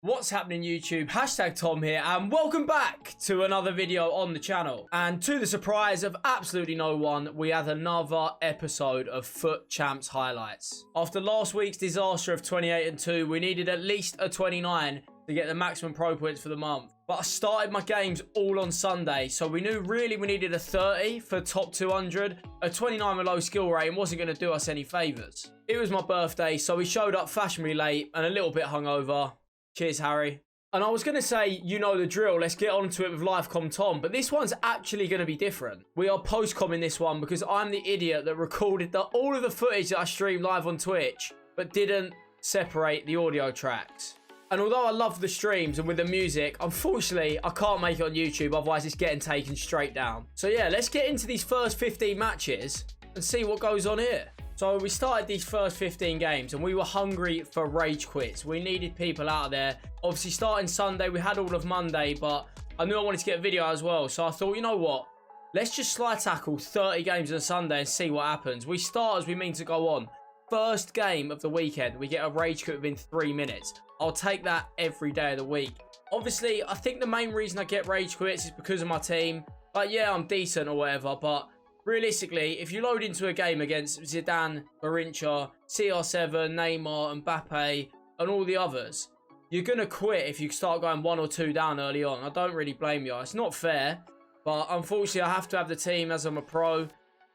What's happening YouTube? Hashtag Tom here and welcome back to another video on the channel. And to the surprise of absolutely no one, we have another episode of Foot Champs highlights. After last week's disaster of 28-2, we needed at least a 29 to get the maximum pro points for the month. But I started my games all on Sunday, so we knew really we needed a 30 for top 200. A 29 with low skill rating wasn't going to do us any favours. It was my birthday, so we showed up fashionably late and a little bit hungover. Cheers, Harry. And I was going to say, you know the drill, let's get on to it with Livecom Tom, but this one's actually going to be different. We are post-comming this one because I'm the idiot that recorded all of the footage that I streamed live on Twitch, but didn't separate the audio tracks. And although I love the streams and with the music, unfortunately, I can't make it on YouTube, otherwise it's getting taken straight down. So yeah, let's get into these first 15 matches and see what goes on here. So we started these first 15 games and we were hungry for rage quits. We needed people out there. Obviously starting Sunday, we had all of Monday, but I knew I wanted to get a video as well. So I thought, you know what? Let's just slide tackle 30 games on Sunday and see what happens. We start as we mean to go on. First game of the weekend, we get a rage quit within 3 minutes. I'll take that every day of the week. Obviously, I think the main reason I get rage quits is because of my team. Like, yeah, I'm decent or whatever, but realistically, if you load into a game against Zidane, Barincha, CR7, Neymar, Mbappe, and all the others, you're going to quit if you start going 1 or 2 down early on. I don't really blame you. It's not fair, but unfortunately, I have to have the team as I'm a pro.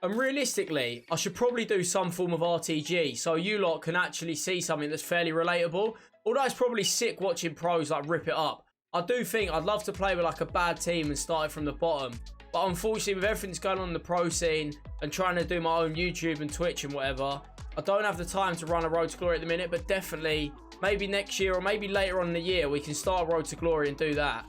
And realistically, I should probably do some form of RTG so you lot can actually see something that's fairly relatable. Although it's probably sick watching pros like rip it up. I do think I'd love to play with like a bad team and start it from the bottom. But unfortunately, with everything that's going on in the pro scene and trying to do my own YouTube and Twitch and whatever, I don't have the time to run a Road to Glory at the minute. But definitely, maybe next year or maybe later on in the year, we can start a Road to Glory and do that.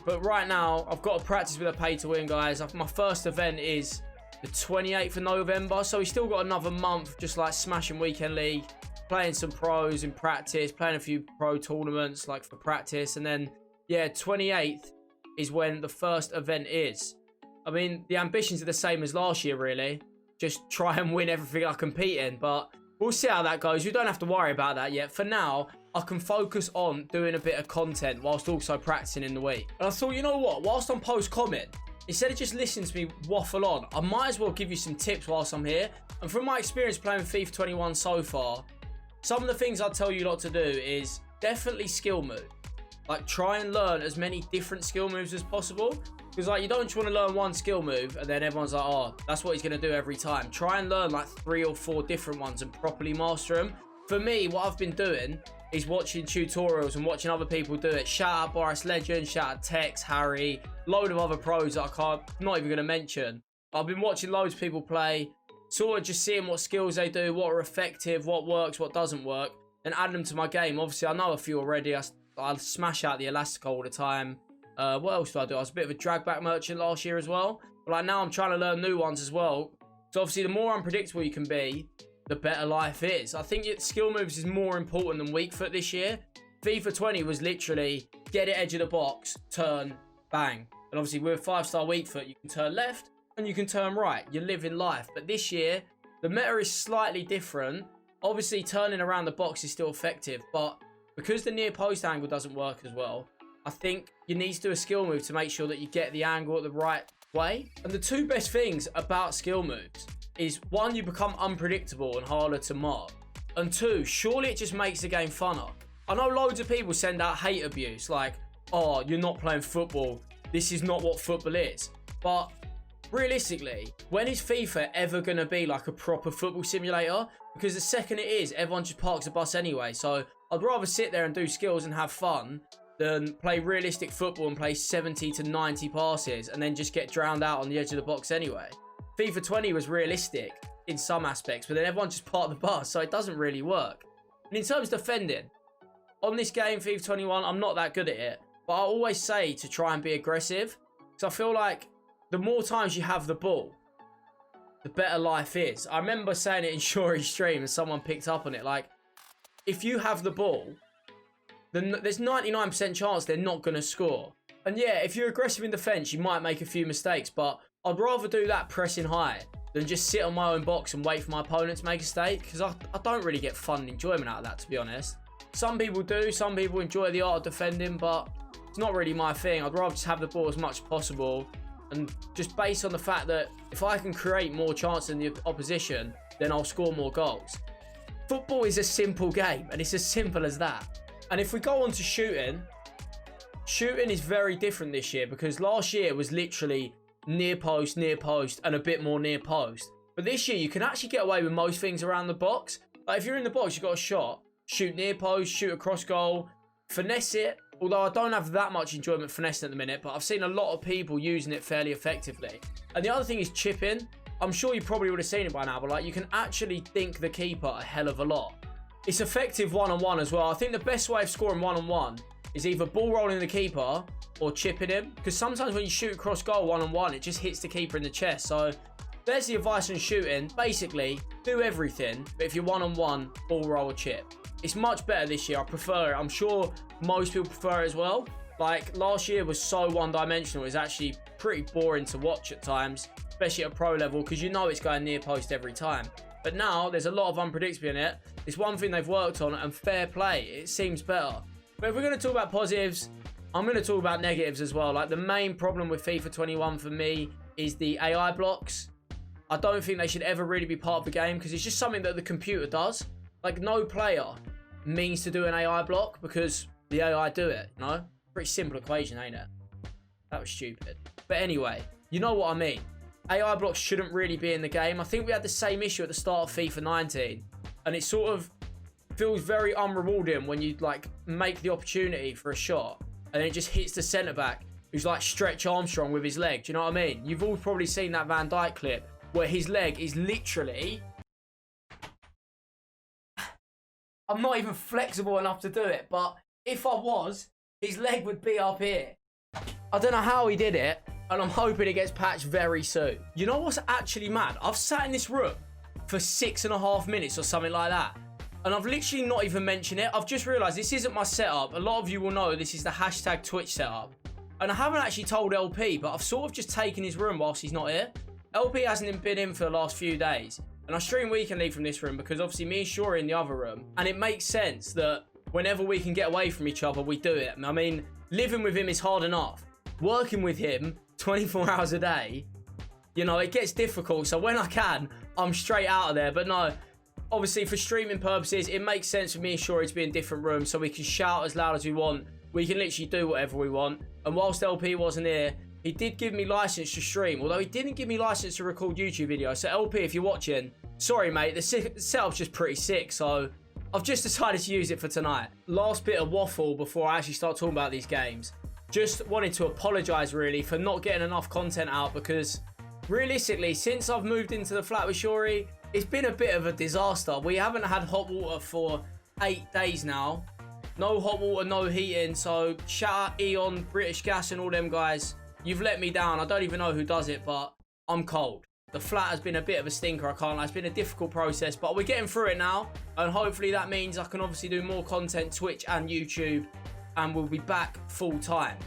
But right now, I've got to practice with a pay to win, guys. My first event is the 28th of November. So we still got another month just like smashing Weekend League, playing some pros in practice, playing a few pro tournaments like for practice. And then, yeah, 28th is when the first event is. I mean, the ambitions are the same as last year, really. Just try and win everything I compete in. But we'll see how that goes. We don't have to worry about that yet. For now, I can focus on doing a bit of content whilst also practicing in the week. And I thought, you know what? Whilst I'm post-comment, instead of just listening to me waffle on, I might as well give you some tips whilst I'm here. And from my experience playing FIFA 21 so far, some of the things I'd tell you lot to do is definitely skill move. Like, try and learn as many different skill moves as possible. Because, like, you don't just want to learn one skill move and then everyone's like, oh, that's what he's going to do every time. Try and learn, like, 3 or 4 different ones and properly master them. For me, what I've been doing is watching tutorials and watching other people do it. Shout out Boris Legend, shout out Tex, Harry, load of other pros that I'm not even going to mention. I've been watching loads of people play, sort of just seeing what skills they do, what are effective, what works, what doesn't work, and add them to my game. Obviously, I know a few already. I smash out the Elastico all the time. What else do I do? I was a bit of a drag back merchant last year as well. But like now I'm trying to learn new ones as well. So obviously the more unpredictable you can be, the better life is. I think skill moves is more important than weak foot this year. FIFA 20 was literally get it edge of the box, turn, bang. And obviously with 5-star weak foot, you can turn left and you can turn right. You're living life. But this year, the meta is slightly different. Obviously turning around the box is still effective, but because the near post angle doesn't work as well, I think you need to do a skill move to make sure that you get the angle the right way. And the 2 best things about skill moves is 1, you become unpredictable and harder to mark. And 2, surely it just makes the game funner. I know loads of people send out hate abuse like, oh, you're not playing football. This is not what football is. But realistically, when is FIFA ever going to be like a proper football simulator? Because the second it is, everyone just parks the bus anyway. So I'd rather sit there and do skills and have fun than play realistic football and play 70 to 90 passes and then just get drowned out on the edge of the box anyway. FIFA 20 was realistic in some aspects, but then everyone just parked the bus, so it doesn't really work. And in terms of defending, on this game, FIFA 21, I'm not that good at it. But I always say to try and be aggressive. Because I feel like the more times you have the ball, the better life is. I remember saying it in Shori's stream and someone picked up on it. Like, if you have the ball, then there's 99% chance they're not going to score. And yeah, if you're aggressive in defence, you might make a few mistakes. But I'd rather do that pressing high than just sit on my own box and wait for my opponent to make a mistake. Because I don't really get fun and enjoyment out of that, to be honest. Some people do. Some people enjoy the art of defending, but it's not really my thing. I'd rather just have the ball as much as possible. And just based on the fact that if I can create more chances than the opposition, then I'll score more goals. Football is a simple game, and it's as simple as that. And if we go on to shooting is very different this year, because last year it was literally near post, and a bit more near post. But this year you can actually get away with most things around the box. Like if you're in the box, you've got a shot, shoot near post, shoot across goal, finesse it. Although I don't have that much enjoyment finessing at the minute, but I've seen a lot of people using it fairly effectively. And the other thing is chipping. I'm sure you probably would have seen it by now, but like you can actually dink the keeper a hell of a lot. It's effective one-on-one as well. I think the best way of scoring one-on-one is either ball rolling the keeper or chipping him. Because sometimes when you shoot across goal one-on-one, it just hits the keeper in the chest. So there's the advice on shooting. Basically, do everything, but if you're one-on-one, ball roll or chip. It's much better this year. I prefer it. I'm sure most people prefer it as well. Like last year was so one-dimensional. It's actually pretty boring to watch at times, especially at a pro level, because you know it's going near post every time. But now there's a lot of unpredictability in it. It's one thing they've worked on, and fair play. It seems better. But if we're going to talk about positives, I'm going to talk about negatives as well. Like the main problem with FIFA 21 for me is the AI blocks. I don't think they should ever really be part of the game, because it's just something that the computer does. Like no player means to do an AI block because the AI do it, you know? Pretty simple equation, ain't it? That was stupid. But anyway, you know what I mean. AI blocks shouldn't really be in the game. I think we had the same issue at the start of FIFA 19. And it sort of feels very unrewarding when you like make the opportunity for a shot and it just hits the centre back who's like Stretch Armstrong with his leg. Do you know what I mean? You've all probably seen that Van Dijk clip where his leg is literally... I'm not even flexible enough to do it, but if I was, his leg would be up here. I don't know how he did it, and I'm hoping it gets patched very soon. You know what's actually mad? I've sat in this room for 6.5 minutes or something like that, and I've literally not even mentioned it. I've just realised this isn't my setup. A lot of you will know this is the hashtag Twitch setup, and I haven't actually told LP, but I've sort of just taken his room whilst he's not here. LP hasn't been in for the last few days, and I stream Weekend League from this room because obviously me and Shaw are in the other room, and it makes sense that whenever we can get away from each other, we do it. I mean, living with him is hard enough. Working with him 24 hours a day, you know, it gets difficult. So when I can, I'm straight out of there. But no, obviously for streaming purposes, it makes sense for me and Shaw to be in different rooms so we can shout as loud as we want. We can literally do whatever we want. And whilst LP wasn't here, he did give me license to stream, although he didn't give me license to record YouTube videos. So LP, if you're watching, sorry mate, the setup's just pretty sick, so I've just decided to use it for tonight. Last bit of waffle before I actually start talking about these games. Just wanted to apologise really for not getting enough content out, because realistically, since I've moved into the flat with Shuri, it's been a bit of a disaster. We haven't had hot water for 8 days now. No hot water, no heating, so shout out Eon, British Gas and all them guys. You've let me down. I don't even know who does it, but I'm cold. The flat has been a bit of a stinker, I can't lie. It's been a difficult process, but we're getting through it now. And hopefully that means I can obviously do more content, Twitch and YouTube, and we'll be back full time.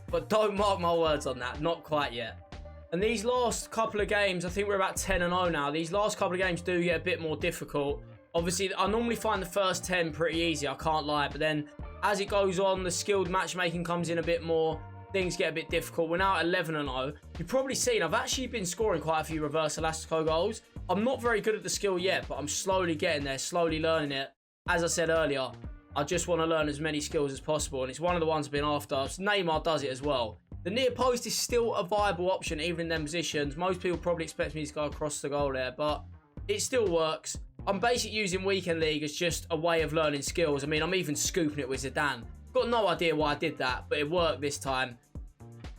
But don't mark my words on that, not quite yet. And these last couple of games, I think we're about 10-0 now. These last couple of games do get a bit more difficult. Obviously, I normally find the first 10 pretty easy, I can't lie. But then as it goes on, the skilled matchmaking comes in a bit more. Things get a bit difficult. We're now at 11-0. You've probably seen I've actually been scoring quite a few reverse elastico goals. I'm not very good at the skill yet, but I'm slowly getting there, slowly learning it. As I said earlier, I just want to learn as many skills as possible, and it's one of the ones I've been after. Neymar does it as well. The near post is still a viable option, even in them positions. Most people probably expect me to go across the goal there, but it still works. I'm basically using Weekend League as just a way of learning skills. I mean, I'm even scooping it with Zidane. Got no idea why I did that, but it worked this time.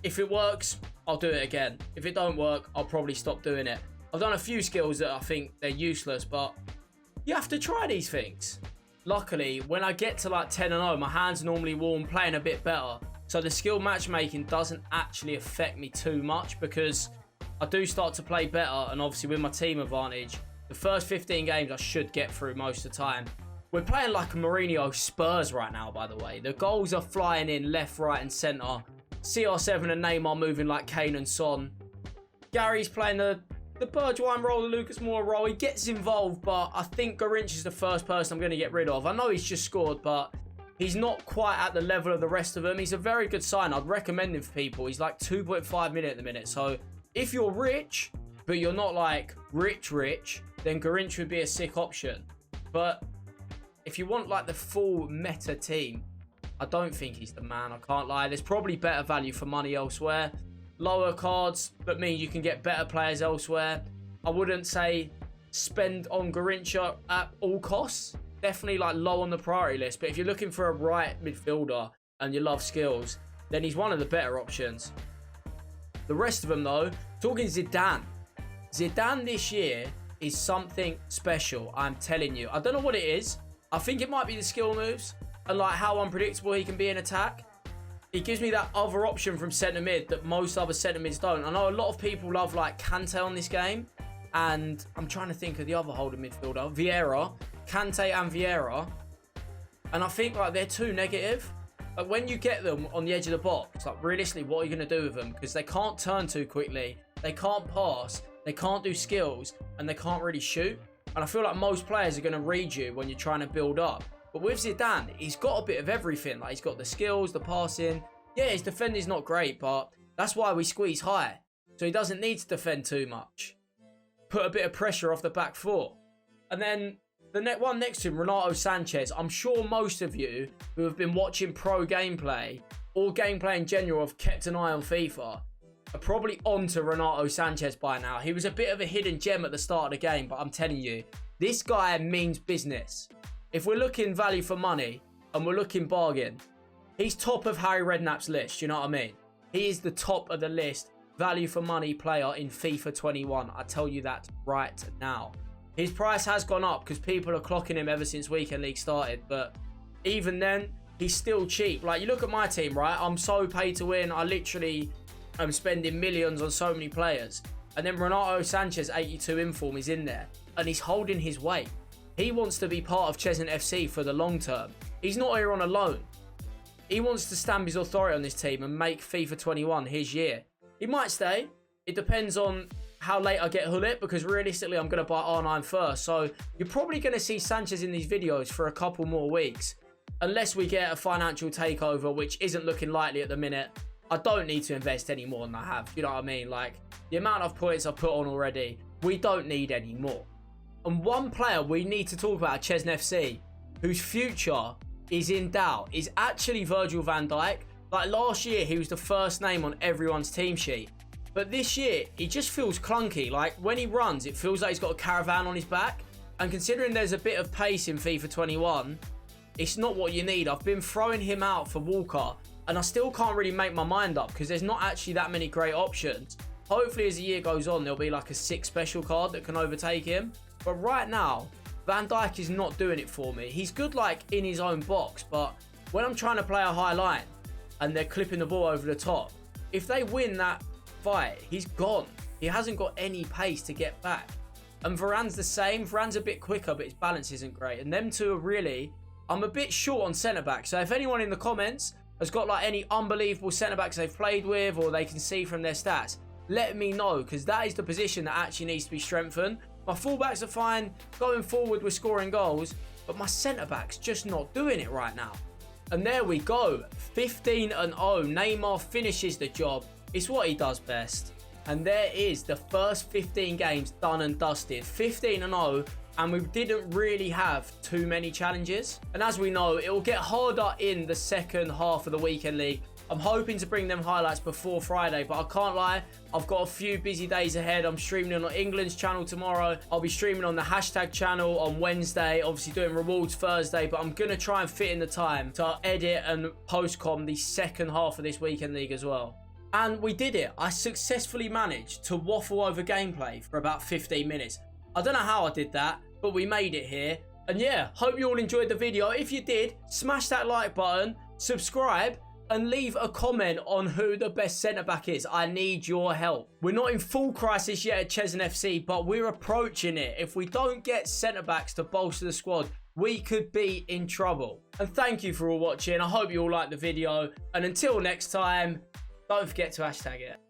If it works, I'll do it again. If it don't work, I'll probably stop doing it. I've done a few skills that I think they're useless, but you have to try these things. Luckily, when I get to like 10-0, my hands are normally warm, playing a bit better. So the skill matchmaking doesn't actually affect me too much, because I do start to play better, and obviously with my team advantage, the first 15 games I should get through most of the time. We're playing like a Mourinho Spurs right now, by the way. The goals are flying in left, right and centre. CR7 and Neymar moving like Kane and Son. Gary's playing the the Bergwijn role, the Lucas Moura role. He gets involved, but I think Garinch is the first person I'm going to get rid of. I know he's just scored, but he's not quite at the level of the rest of them. He's a very good sign. I'd recommend him for people. He's like 2.5 million at the minute. So if you're rich, but you're not like rich, then Garinch would be a sick option. But if you want like the full meta team, I don't think he's the man. I can't lie. There's probably better value for money elsewhere. Lower cards, but mean you can get better players elsewhere. I wouldn't say spend on Garincha at all costs. Definitely like low on the priority list. But if you're looking for a right midfielder and you love skills, then he's one of the better options. The rest of them though, talking Zidane. Zidane this year is something special, I'm telling you. I don't know what it is. I think it might be the skill moves and like how unpredictable he can be in attack. It gives me that other option from centre mid that most other centre mids don't. I know a lot of people love like Kante on this game, and I'm trying to think of the other holding midfielder, Vieira, Kante and Vieira, and I think like they're too negative. Like when you get them on the edge of the box, like realistically, what are you going to do with them? Because they can't turn too quickly, they can't pass, they can't do skills, and they can't really shoot. And I feel like most players are going to read you when you're trying to build up. But with Zidane, he's got a bit of everything. Like he's got the skills, the passing. Yeah, his defending's not great, but that's why we squeeze high. So he doesn't need to defend too much. Put a bit of pressure off the back four. And then the one next to him, Renato Sanchez. I'm sure most of you who have been watching pro gameplay or gameplay in general have kept an eye on FIFA are probably onto Renato Sanchez by now. He was a bit of a hidden gem at the start of the game, but I'm telling you, this guy means business. If we're looking value for money and we're looking bargain, he's top of Harry Redknapp's list, you know what I mean? He is the top of the list, value for money player in FIFA 21. I tell you that right now. His price has gone up because people are clocking him ever since Weekend League started, but even then, he's still cheap. Like, you look at my team, right? I'm so paid to win. I literally am spending millions on so many players. And then Renato Sanchez, 82 inform, is in there, and he's holding his weight. He wants to be part of Chesnut FC for the long term. He's not here on a loan. He wants to stamp his authority on this team and make FIFA 21 his year. He might stay. It depends on how late I get Hullet, because realistically I'm going to buy R9 first. So you're probably going to see Sanchez in these videos for a couple more weeks. Unless we get a financial takeover, which isn't looking likely at the minute. I don't need to invest any more than I have. You know what I mean? Like, the amount of points I've put on already, we don't need any more. And one player we need to talk about at Chesnut FC, whose future is in doubt, is actually Virgil van Dijk. Like last year, he was the first name on everyone's team sheet. But this year, he just feels clunky. Like when he runs, it feels like he's got a caravan on his back. And considering there's a bit of pace in FIFA 21, it's not what you need. I've been throwing him out for Walker, and I still can't really make my mind up because there's not actually that many great options. Hopefully, as the year goes on, there'll be like a 6 special card that can overtake him. But right now, Van Dijk is not doing it for me. He's good like in his own box, but when I'm trying to play a high line and they're clipping the ball over the top, if they win that fight, he's gone. He hasn't got any pace to get back. And Varane's the same. Varane's a bit quicker, but his balance isn't great. And them two are really, I'm a bit short on centre-back. So if anyone in the comments has got like any unbelievable centre-backs they've played with or they can see from their stats, let me know, because that is the position that actually needs to be strengthened. My fullbacks are fine, going forward with scoring goals, but my centre-back's just not doing it right now. And there we go, 15-0. Neymar finishes the job. It's what he does best. And there is the first 15 games done and dusted. 15-0, and we didn't really have too many challenges. And as we know, it will get harder in the second half of the Weekend League. I'm hoping to bring them highlights before Friday, but I can't lie, I've got a few busy days ahead. I'm streaming on England's channel tomorrow. I'll be streaming on the hashtag channel on Wednesday, obviously doing rewards Thursday, but I'm going to try and fit in the time to edit and post-com the second half of this Weekend League as well. And we did it. I successfully managed to waffle over gameplay for about 15 minutes. I don't know how I did that, but we made it here. And yeah, hope you all enjoyed the video. If you did, smash that like button, subscribe, and leave a comment on who the best centre-back is. I need your help. We're not in full crisis yet at Chesnut FC, but we're approaching it. If we don't get centre-backs to bolster the squad, we could be in trouble. And thank you for all watching. I hope you all liked the video. And until next time, don't forget to hashtag it.